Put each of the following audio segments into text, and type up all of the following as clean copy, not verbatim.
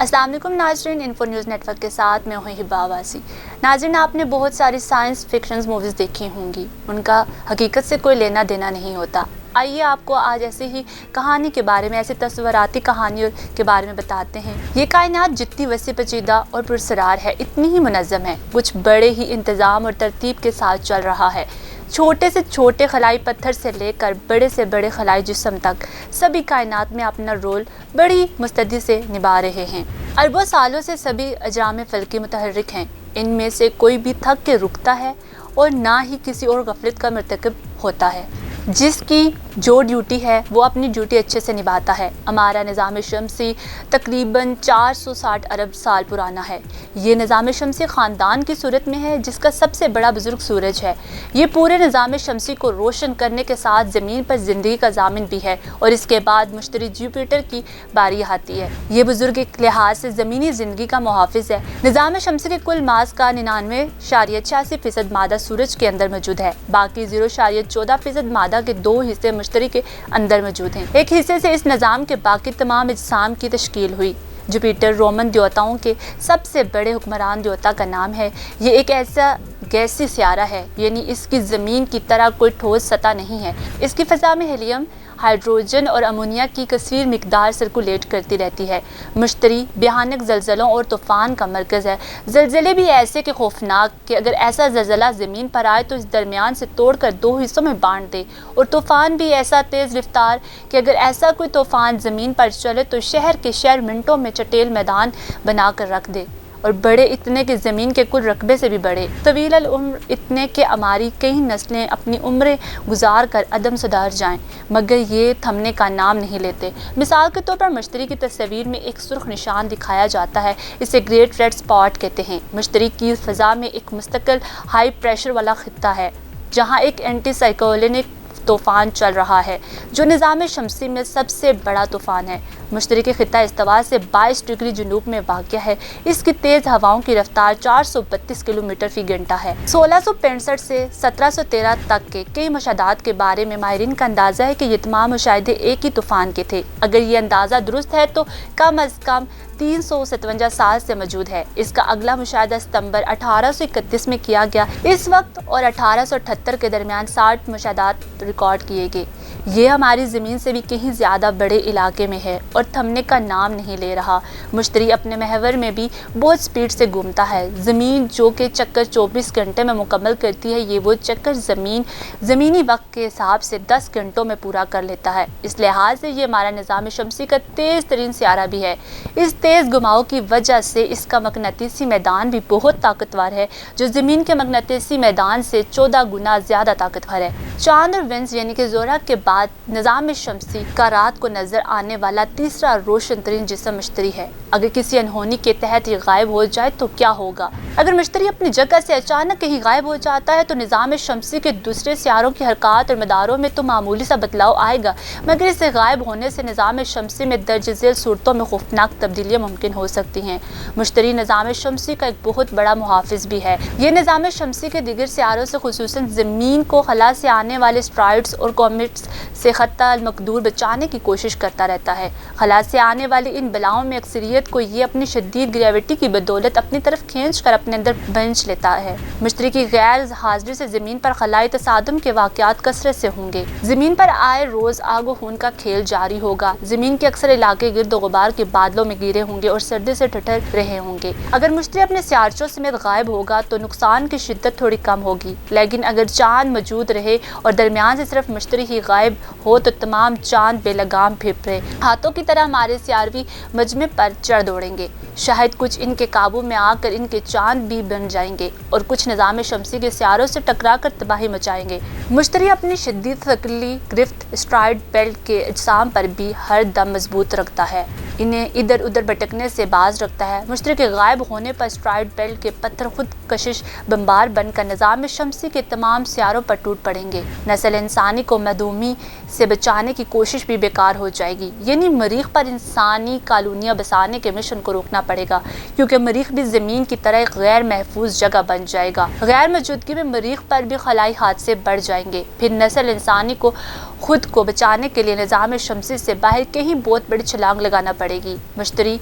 अस्सलाम वालेकुम नाज़रीन, इन्फो न्यूज़ नेटवर्क के साथ मैं हूँ हिबा आवासी। नाज़रीन, आपने बहुत सारी साइंस फिक्शन मूवीज़ देखी होंगी, उनका हकीकत से कोई लेना देना नहीं होता। आइए आपको आज ऐसे ही कहानी के बारे में, ऐसे तस्वीराती कहानियों के बारे में बताते हैं। ये कायनात जितनी वसी पेचीदा और पुरसरार है, इतनी ही मुनज़्ज़म है, कुछ बड़े ही इंतज़ाम और तरतीब के साथ चल रहा है। छोटे से छोटे खलाई पत्थर से लेकर बड़े से बड़े खलाई जिस्म तक सभी कायनात में अपना रोल बड़ी मुस्तैदी से निभा रहे हैं। अरबों सालों से सभी अजराम फल्की मुतहर्रिक हैं, इनमें से कोई भी थक के रुकता है और ना ही किसी और गफलत का मर्तकब होता है। जिसकी जो ड्यूटी है वो अपनी ड्यूटी अच्छे से निभाता है। हमारा निज़ाम शमसी तकरीबन 460 अरब साल पुराना है। ये निज़ाम शमसी ख़ानदान की सूरत में है, जिसका सबसे बड़ा बुज़ुर्ग सूरज है। ये पूरे निज़ाम शमसी को रोशन करने के साथ ज़मीन पर ज़िंदगी का ज़ामिन भी है और इसके बाद मुश्तरी जुपिटर की बारी आती है। ये बुज़ुर्ग एक लिहाज से ज़मीनी ज़िंदगी का मुहाफ़िज़ है। निज़ाम शमसी के कुल मास का 99.86% मादा सूरज के अंदर मौजूद है। बाकी 0.14% मादा के दो हिस्से मुश्तरी के अंदर मौजूद हैं। एक हिस्से से इस निज़ाम के बाकी तमाम अजसाम की तश्कील हुई। जुपिटर रोमन देवताओं के सबसे बड़े हुक्मरान देवता का नाम है। ये एक ऐसा गैसी सियारा है, यानी इसकी ज़मीन की तरह कोई ठोस सतह नहीं है। इसकी फ़ज़ा में हीलियम, हाइड्रोजन और अमोनिया की कसीर मिकदार सर्कुलेट करती रहती है। मुश्तरी भयानक ज़लज़लों और तूफ़ान का मरकज़ है। ज़लज़ले भी ऐसे कि खौफनाक कि अगर ऐसा ज़लज़ला ज़मीन पर आए तो इस दरमियान से तोड़कर दो हिस्सों में बांट दे, और तूफ़ान भी ऐसा तेज़ रफ्तार कि अगर ऐसा कोई तूफ़ान ज़मीन पर चले तो शहर के शहर मिनटों में चटेल मैदान बना कर रख दे। और बड़े इतने कि ज़मीन के कुल रकबे से भी बड़े। तवील अल उम्र इतने कि हमारी कई नस्लें अपनी उम्रें गुजार कर अदम सुधार जाएं, मगर ये थमने का नाम नहीं लेते। मिसाल के तौर पर मुश्तरी की तस्वीर में एक सुर्ख निशान दिखाया जाता है। इसे ग्रेट रेड स्पॉट कहते हैं। मुश्तरी की फ़ज़ा में एक मुस्तकिल हाई प्रेशर वाला खित्ता है, जहाँ एक एंटी साइक्लोनिक तूफ़ान चल रहा है, जो निज़ाम शमसी में सबसे बड़ा तूफ़ान है। मुश्तरी के खित्ता इस्तवा से 22 डिग्री जनूब में वाक़ है। इसकी तेज़ हवाओं की रफ्तार 432 किलोमीटर फ़ी घंटा है। 1665 से 1713 तक के कई मुशाहदात के बारे में माहिरीन का अंदाज़ा है कि ये तमाम मुशाहिदे एक ही तूफ़ान के थे। अगर ये अंदाज़ा दुरुस्त है तो कम अज़ कम 357 साल से मौजूद है। इसका अगला मुशाहिदा सितंबर 1831 में किया गया। इस वक्त और 1878 के दरमियान 60 मुशाहदात रिकॉर्ड किए गए। ये हमारी ज़मीन से भी कहीं ज़्यादा बड़े इलाके में है और थमने का नाम नहीं ले रहा। मुश्तरी अपने महवर में भी बहुत स्पीड से घूमता है। ज़मीन जो कि चक्कर 24 घंटे में मुकम्मल करती है, ये वो चक्कर ज़मीनी वक्त के हिसाब से 10 घंटों में पूरा कर लेता है। इस लिहाज से ये हमारा निज़ाम शमसी का तेज़ तरीन सियारा भी है। इस तेज़ घुमाव की वजह से इसका मकनातीसी मैदान भी बहुत ताकतवर है, जो ज़मीन के मकनातीसी मैदान से 14 गुना ज़्यादा ताकतवर है। चांद और वेंस यानी कि ज़ोरा के बाद निज़ाम शमसी का रात को नज़र आने वाला तीसरा रोशन तरीन जिस्म मुश्तरी है। अगर किसी अनहोनी के तहत ये गायब हो जाए तो क्या होगा? अगर मुश्तरी अपनी जगह से अचानक कहीं गायब हो जाता है तो निज़ाम शमसी के दूसरे सियारों की हरकत और मदारों में तो मामूली सा बदलाव आएगा, मगर इससे गायब होने से निज़ाम शमसी में दर्ज झेल सूरतों में खौफनाक तब्दीलियाँ मुमकिन हो सकती हैं। मुश्तरी निज़ाम शमसी का एक बहुत बड़ा मुहाफिज भी है। ये निज़ाम शमसी के दीगर सियारों से खुसूसन ज़मीन को खला से आने वाले एस्टेरॉयड्स और कॉमेट्स से खत्ता अल मकदूर बचाने की कोशिश करता रहता है। खला से आने वाली इन बलाओं में अक्सरियत को ये अपनी शदीद ग्रेविटी की बदौलत अपनी तरफ खींच कर अपने अंदर बंच लेता है। मुश्तरी की गैर हाजिरी से ज़मीन पर खलाई तसादुम के वाक़यात कसरत से होंगे। ज़मीन पर आए रोज़ आग व खून का खेल जारी होगा। ज़मीन के अक्सर इलाके गिर्द गुबार के बादलों में गिरे होंगे और सर्दी से ठिठुर रहे होंगे। अगर मुश्तरी अपने सियारचों समेत गायब होगा तो नुकसान की शिद्दत थोड़ी कम होगी, लेकिन अगर चांद मौजूद रहे और दरमियान से सिर्फ मुश्तरी ही गायब हो तो तमाम चांद बेलगाम फिर हाथों की तरह हमारे सियारवी मजमे पर चढ़ दौड़ेंगे। शायद कुछ इनके काबू में आकर इनके चांद भी बन जाएंगे और कुछ निज़ाम शमसी के सियारों से टकरा कर तबाही मचाएंगे। मुश्तरी अपनी शदीद थकली गिरफ्त एस्टेरॉयड बेल्ट के अजसाम पर भी हर दम मजबूत रखता है। इन्हें इधर उधर भटकने से बाज रखता है। मुश्तरी के गायब होने पर एस्टेरॉयड बेल्ट के पत्थर खुद कशिश बम्बार बनकर निज़ाम शमसी के तमाम सियारों पर टूट पड़ेंगे। नस्ल इंसानी को मदूमी से बचाने की कोशिश भी बेकार हो जाएगी, यानी मरीख पर इंसानी कॉलोनियाँ बसाने के मिशन को रोकना पड़ेगा, क्योंकि मरीख भी ज़मीन की तरह एक गैर महफूज जगह बन जाएगा। गैर मौजूदगी में मरीख पर भी खलाई हादसे बढ़ जाएंगे। फिर नस्ल इंसानी को खुद को बचाने के लिए निज़ाम शमसी से बाहर कहीं बहुत बड़ी छलांग लगाना पड़ेगी। मुश्तरी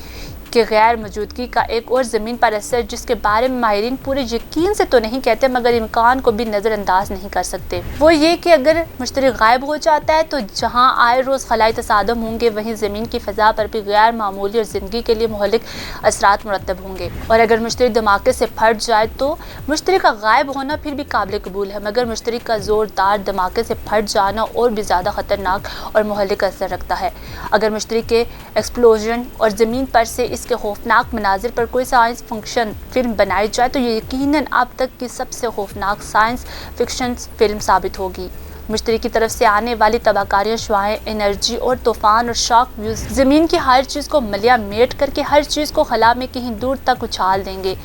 کہ غیر موجودگی کا ایک اور زمین پر اثر جس کے بارے میں ماہرین پورے یقین سے تو نہیں کہتے مگر امکان کو بھی نظر انداز نہیں کر سکتے، وہ یہ کہ اگر مشتری غائب ہو جاتا ہے تو جہاں آئے روز خلائی تصادم ہوں گے وہیں زمین کی فضا پر بھی غیر معمولی اور زندگی کے لیے مہلک اثرات مرتب ہوں گے۔ اور اگر مشتری دھماکے سے پھٹ جائے تو مشتری کا غائب ہونا پھر بھی قابل قبول ہے، مگر مشتری کا زوردار دھماکے سے پھٹ جانا اور بھی زیادہ خطرناک اور مہلک اثر رکھتا ہے۔ اگر مشتری کے ایکسپلوژن اور زمین پر سے اس کے خوفناک مناظر پر کوئی سائنس فکشن فلم بنائی جائے تو یہ یقیناً اب تک کی سب سے خوفناک سائنس فکشن فلم ثابت ہوگی۔ مشتری کی طرف سے آنے والی تباہ کاریاں، شعاعیں، انرجی اور طوفان اور شاک ویوز زمین کی ہر چیز کو ملیا میٹ کر کے ہر چیز کو خلا میں کہیں دور تک اچھال دیں گے۔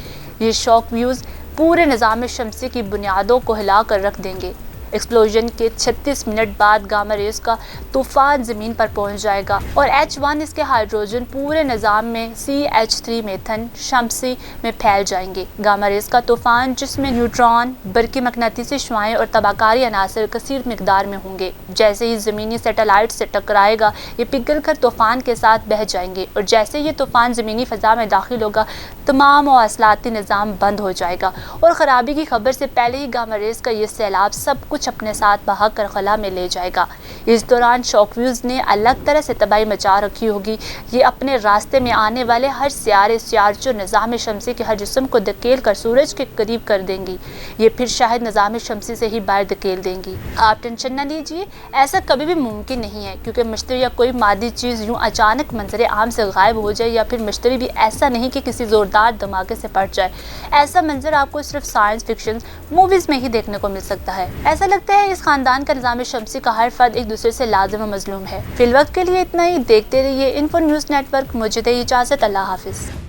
یہ شاک ویوز پورے نظام شمسی کی بنیادوں کو ہلا کر رکھ دیں گے۔ ایکسپلوژن کے 36 منٹ بعد گاما ریز کا طوفان زمین پر پہنچ جائے گا اور H1 اس کے ہائیڈروجن پورے نظام میں CH3 میتھن شمسی میں پھیل جائیں گے۔ گاما ریز کا طوفان جس میں نیوٹران، برقی مقناطیسی شعاعیں اور تباہ کاری عناصر کثیر مقدار میں ہوں گے، جیسے ہی زمینی سیٹلائٹ سے ٹکرائے گا یہ پگھل کر طوفان کے ساتھ بہہ جائیں گے، اور جیسے یہ طوفان زمینی فضا میں داخل ہوگا تمام مواصلاتی نظام بند ہو جائے گا اور خرابی کی خبر سے پہلے ہی گاما ریز کا یہ سیلاب سب کچھ اپنے ساتھ بہا کر خلا میں لے جائے گا۔ اس دوران شاک ویوز نے الگ طرح سے تباہی مچا رکھی ہوگی، یہ اپنے راستے میں آنے والے ہر سیارچوں نظام شمسی کے ہر جسم کو دھکیل کر سورج کے قریب کر دیں گی، یہ پھر شاید نظام شمسی سے ہی باہر دھکیل دیں گی۔ آپ ٹینشن نہ لیجیے، ایسا کبھی بھی ممکن نہیں ہے، کیونکہ مشتری یا کوئی مادی چیز یوں اچانک منظر عام سے غائب ہو جائے، یا پھر مشتری بھی ایسا نہیں کہ کسی زوردار دھماکے سے پھٹ جائے۔ ایسا منظر آپ کو صرف سائنس فکشن موویز میں ہی دیکھنے کو مل سکتا ہے۔ ایسا لگتا ہے اس خاندان کا نظام شمسی کا ہر فرد ایک دوسرے سے لازم و مظلوم ہے۔ فی الوقت کے لیے اتنا ہی، دیکھتے رہیے انفو نیوز نیٹ ورک۔ مجھے دے اجازت، اللہ حافظ۔